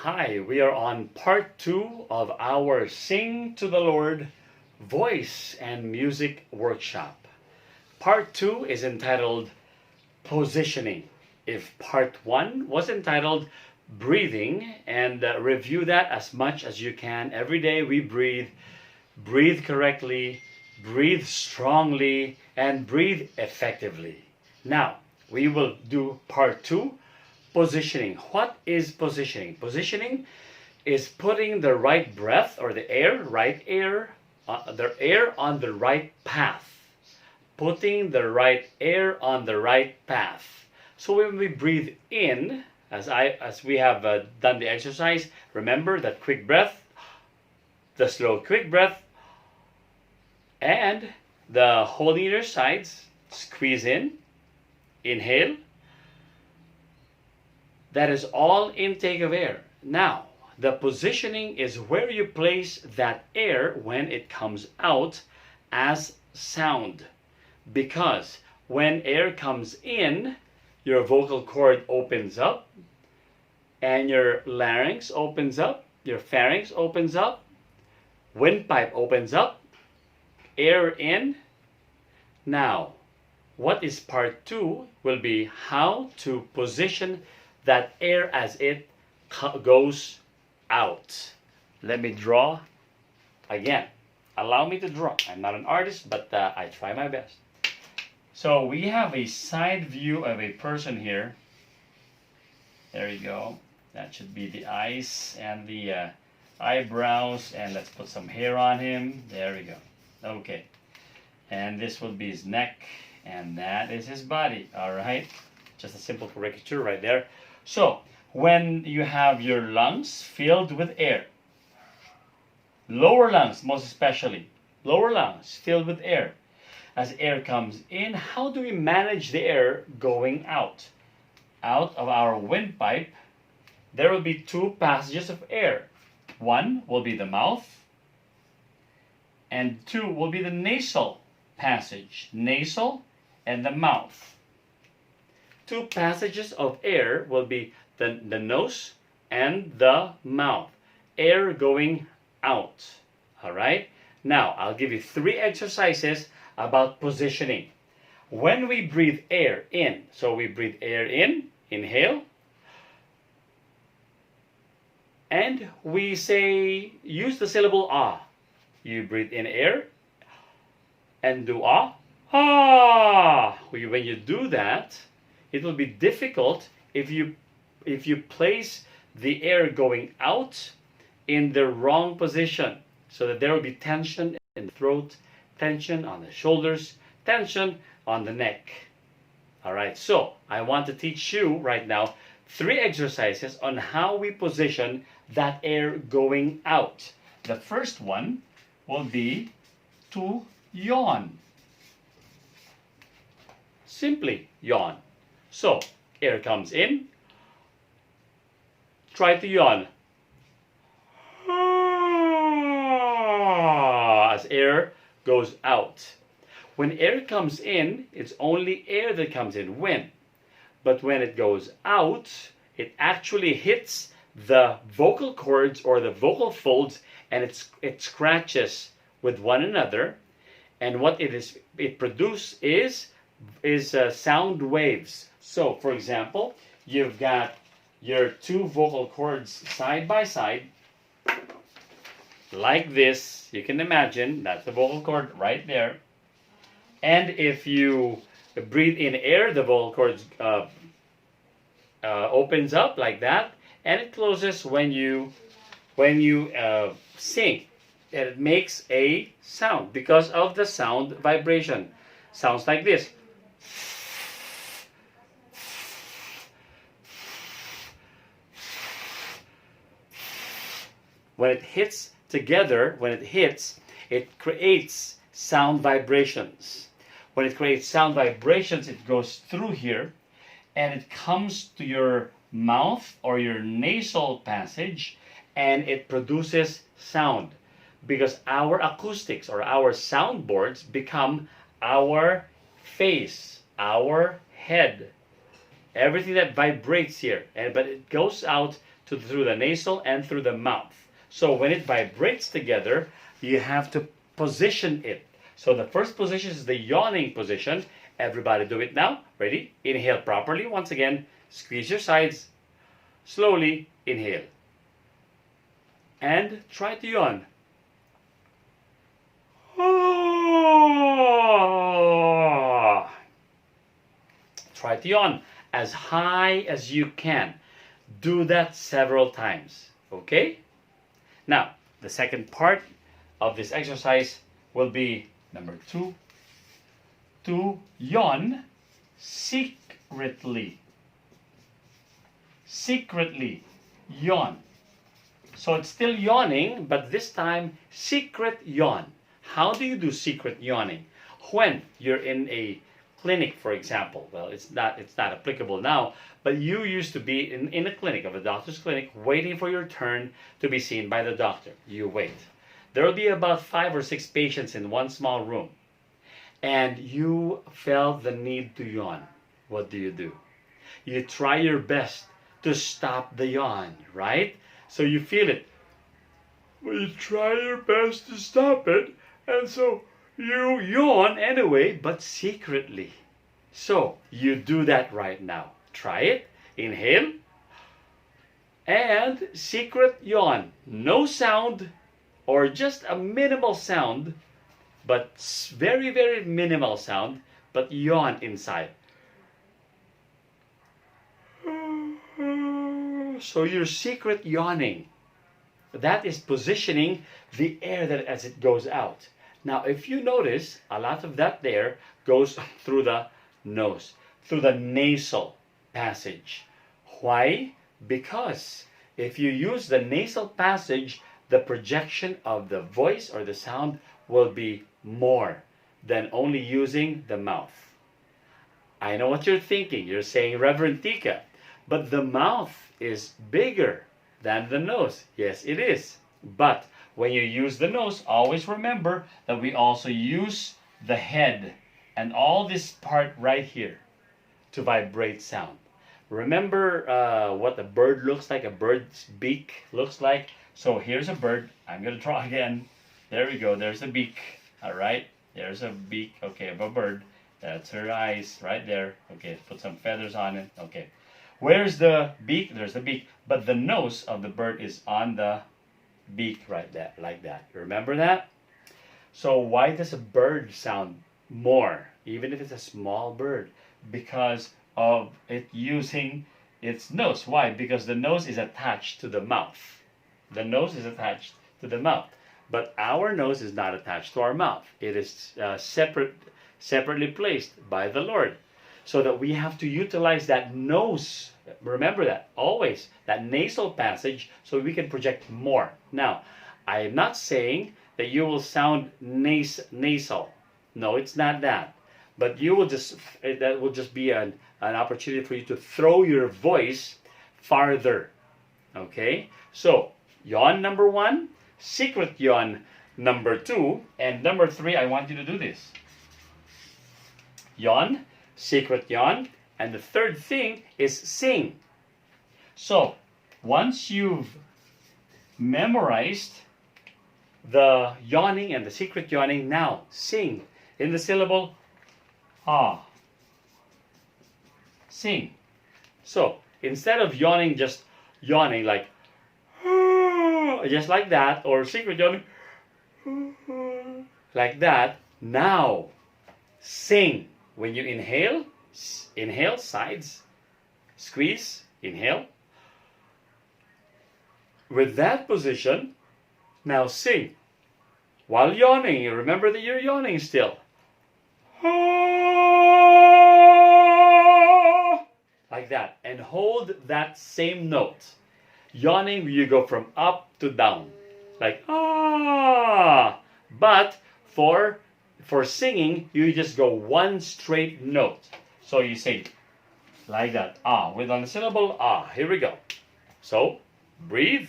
Hi, we are on part 2 of our Sing to the Lord voice and music workshop. Part 2 is entitled Positioning. If part 1 was entitled Breathing, and review that as much as you can. Every day we breathe correctly, breathe strongly, and breathe effectively. Now, we will do part 2. Positioning. What is positioning? Positioning is putting the right breath or the air on the right path. Putting the right air on the right path. So when we breathe in, as we have done the exercise, remember that quick breath, the slow quick breath, and the holding your sides, squeeze in, inhale. That is all intake of air. Now, the positioning is where you place that air when it comes out as sound. Because when air comes in, your vocal cord opens up, and your larynx opens up, your pharynx opens up, windpipe opens up, air in. Now, what is part 2 will be how to position that air as it goes out. Let me draw again. Allow me to draw. I'm not an artist, but I try my best. So we have a side view of a person here. There you go. That should be the eyes and the eyebrows, and let's put some hair on him. There we go. Okay. And this will be his neck, and that is his body. All right. Just a simple caricature right there. So, when you have your lungs filled with air, lower lungs most especially, lower lungs filled with air, as air comes in, how do we manage the air going out? Out of our windpipe, there will be 2 passages of air. One will be the mouth, and 2 will be the nasal passage. Nasal and the mouth. 2 passages of air will be the nose and the mouth. Air going out. Alright? Now, I'll give you 3 exercises about positioning. When we breathe air in, so we breathe air in, inhale, and we say, use the syllable ah. You breathe in air and do ah. Ah! When you do that, it will be difficult if you place the air going out in the wrong position, so that there will be tension in the throat, tension on the shoulders, tension on the neck. All right, so I want to teach you right now 3 exercises on how we position that air going out. The first one will be to yawn. Simply yawn. So, air comes in, try to yawn. As air goes out. When air comes in, it's only air that comes in. When? But when it goes out, it actually hits the vocal cords or the vocal folds, and it scratches with one another. And what it produces is sound waves. So, for example, you've got your 2 vocal cords side by side, like this. You can imagine that's the vocal cord right there. And if you breathe in air, the vocal cord opens up like that, and it closes when you sing. And it makes a sound because of the sound vibration. Sounds like this. When it hits together, it creates sound vibrations. When it creates sound vibrations, it goes through here, and it comes to your mouth or your nasal passage, and it produces sound. Because our acoustics or our soundboards become our face, our head. Everything that vibrates here, but it goes out through the nasal and through the mouth. So when it vibrates together, you have to position it. So the first position is the yawning position. Everybody do it now. Ready? Inhale properly. Once again, squeeze your sides. Slowly inhale. And try to yawn. Try to yawn as high as you can. Do that several times. Okay? Now, the second part of this exercise will be number 2. To yawn secretly. Secretly yawn. So it's still yawning, but this time secret yawn. How do you do secret yawning? When you're in a clinic, for example. Well, it's not applicable now, but you used to be in a clinic, of a doctor's clinic, waiting for your turn to be seen by the doctor. You wait. There will be about 5 or 6 patients in one small room, and you felt the need to yawn. What do? You try your best to stop the yawn, right? So you feel it. Well, you try your best to stop it, and so you yawn anyway, but secretly. So you do that right now. Try it. Inhale. And secret yawn. No sound, or just a minimal sound, but very, very minimal sound, but yawn inside. So you're secret yawning. That is positioning the air that as it goes out. Now, if you notice, a lot of that there goes through the nose, through the nasal passage. Why? Because if you use the nasal passage, the projection of the voice or the sound will be more than only using the mouth. I know what you're thinking. You're saying, Reverend Tika, but the mouth is bigger than the nose. Yes, it is. But when you use the nose, always remember that we also use the head and all this part right here to vibrate sound. Remember what a bird looks like, a bird's beak looks like? So here's a bird. I'm going to draw again. There we go. There's a beak. All right. There's a beak, okay, of a bird. That's her eyes right there. Okay, put some feathers on it. Okay. Where's the beak? There's the beak. But the nose of the bird is on the beak right there, like that. Remember that? So why does a bird sound more, even if it's a small bird? Because of it using its nose. Why? Because the nose is attached to the mouth. The nose is attached to the mouth. But our nose is not attached to our mouth. It is separately placed by the Lord. So that we have to utilize that nose. Remember that, always. That nasal passage, so we can project more. Now, I am not saying that you will sound nasal. No, it's not that. But you will that will just be an opportunity for you to throw your voice farther. Okay? So, yawn number 1, secret yawn number 2, and number 3, I want you to do this. Yawn, secret yawn, and the third thing is sing. So, once you've memorized the yawning and the secret yawning, now sing in the syllable ah. Sing. So, instead of yawning, just yawning like just like that, or secret yawning like that, now sing. When you inhale, inhale, sides, squeeze, inhale. With that position, now sing. While yawning, remember that you're yawning still. Like that. And hold that same note. Yawning, you go from up to down. Like, ah. But for singing, you just go one straight note. So you say like that, ah, with on the syllable ah. Here we go. So breathe.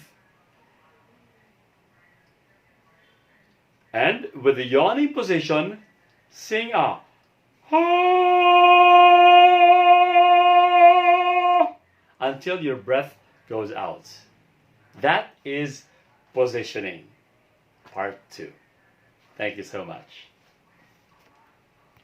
And with the yawning position, sing ah. Ah, until your breath goes out. That is positioning, part 2. Thank you so much.